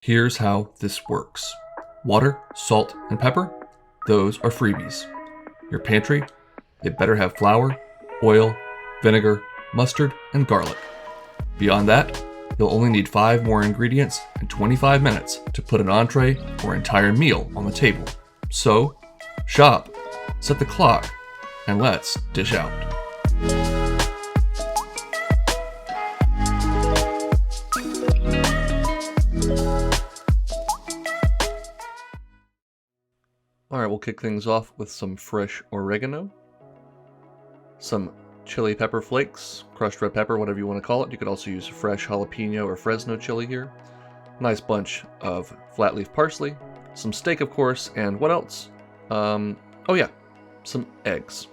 Here's how this works. Water, salt, and pepper, those are freebies. Your pantry, it better have flour, oil, vinegar, mustard, and garlic. Beyond that, you'll only need 5 more ingredients and 25 minutes to put an entree or entire meal on the table. So, shop, set the clock, and let's dish out. Alright, we'll kick things off with some fresh oregano, some chili pepper flakes, crushed red pepper, whatever you want to call it. You could also use fresh jalapeno or Fresno chili here. Nice bunch of flat leaf parsley, some steak of course, and what else? Oh yeah, some eggs.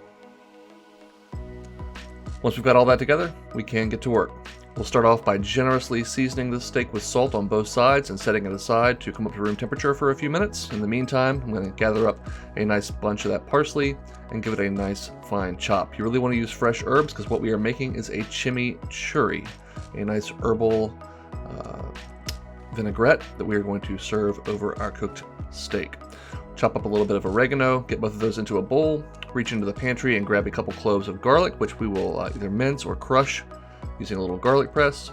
Once we've got all that together, we can get to work. We'll start off by generously seasoning this steak with salt on both sides and setting it aside to come up to room temperature for a few minutes. In the meantime, I'm going to gather up a nice bunch of that parsley and give it a nice fine chop. You really want to use fresh herbs because what we are making is a chimichurri, a nice herbal vinaigrette that we are going to serve over our cooked steak. Chop up a little bit of oregano, get both of those into a bowl, reach into the pantry and grab a couple cloves of garlic, which we will either mince or crush using a little garlic press.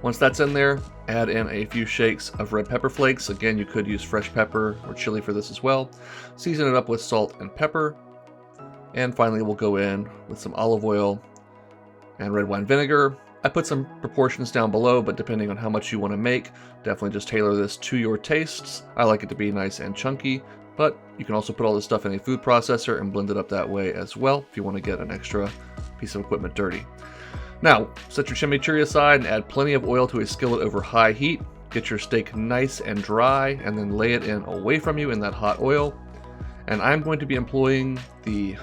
Once that's in there, add in a few shakes of red pepper flakes. Again, you could use fresh pepper or chili for this as well. Season it up with salt and pepper. And finally, we'll go in with some olive oil and red wine vinegar. I put some proportions down below, but depending on how much you want to make, definitely just tailor this to your tastes. I like it to be nice and chunky, but you can also put all this stuff in a food processor and blend it up that way as well if you want to get an extra piece of equipment dirty. Now, set your chimichurri aside and add plenty of oil to a skillet over high heat. Get your steak nice and dry and then lay it in away from you in that hot oil. And I'm going to be employing the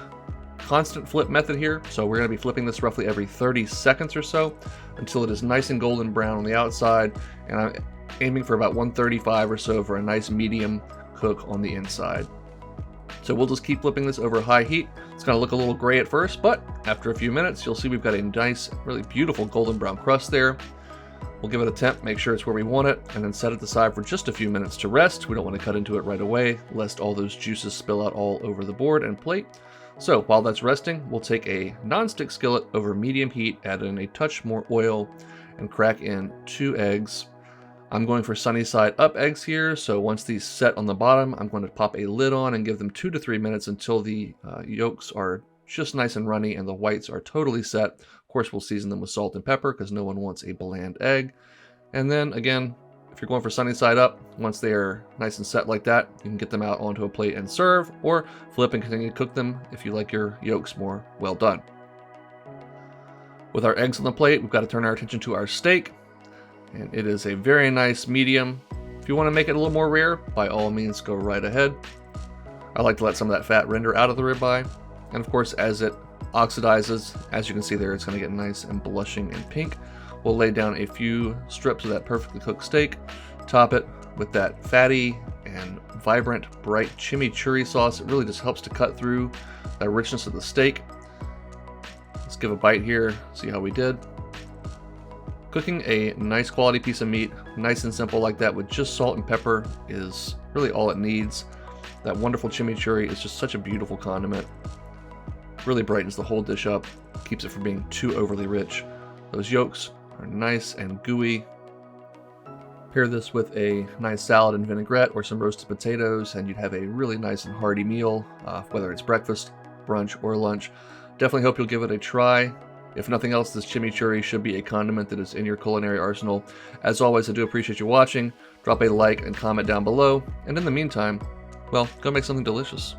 constant flip method here. So we're going to be flipping this roughly every 30 seconds or so until it is nice and golden brown on the outside. And I'm aiming for about 135 or so for a nice medium cook on the inside. So we'll just keep flipping this over high heat. It's going to look a little gray at first, but after a few minutes, you'll see we've got a nice, really beautiful golden brown crust there. We'll give it a temp, make sure it's where we want it, and then set it aside for just a few minutes to rest. We don't want to cut into it right away, lest all those juices spill out all over the board and plate. So while that's resting, we'll take a non-stick skillet over medium heat, add in a touch more oil, and crack in 2 eggs. I'm going for sunny side up eggs here, so once these set on the bottom, I'm going to pop a lid on and give them 2 to 3 minutes until the yolks are just nice and runny and the whites are totally set. Of course, we'll season them with salt and pepper because no one wants a bland egg. And then again, if you're going for sunny side up, once they are nice and set like that, you can get them out onto a plate and serve, or flip and continue to cook them if you like your yolks more well done. With our eggs on the plate, we've got to turn our attention to our steak. And it is a very nice medium. If you want to make it a little more rare, by all means go right ahead. I like to let some of that fat render out of the ribeye. And of course, as it oxidizes, as you can see there, it's going to get nice and blushing and pink. We'll lay down a few strips of that perfectly cooked steak, top it with that fatty and vibrant, bright chimichurri sauce. It really just helps to cut through that richness of the steak. Let's give a bite here, see how we did. Cooking a nice quality piece of meat, nice and simple like that with just salt and pepper is really all it needs. That wonderful chimichurri is just such a beautiful condiment. Really brightens the whole dish up, keeps it from being too overly rich. Those yolks are nice and gooey. Pair this with a nice salad and vinaigrette or some roasted potatoes and you'd have a really nice and hearty meal, whether it's breakfast, brunch, or lunch. Definitely hope you'll give it a try. If nothing else, this chimichurri should be a condiment that is in your culinary arsenal. As always, I do appreciate you watching. Drop a like and comment down below. And in the meantime, well, go make something delicious.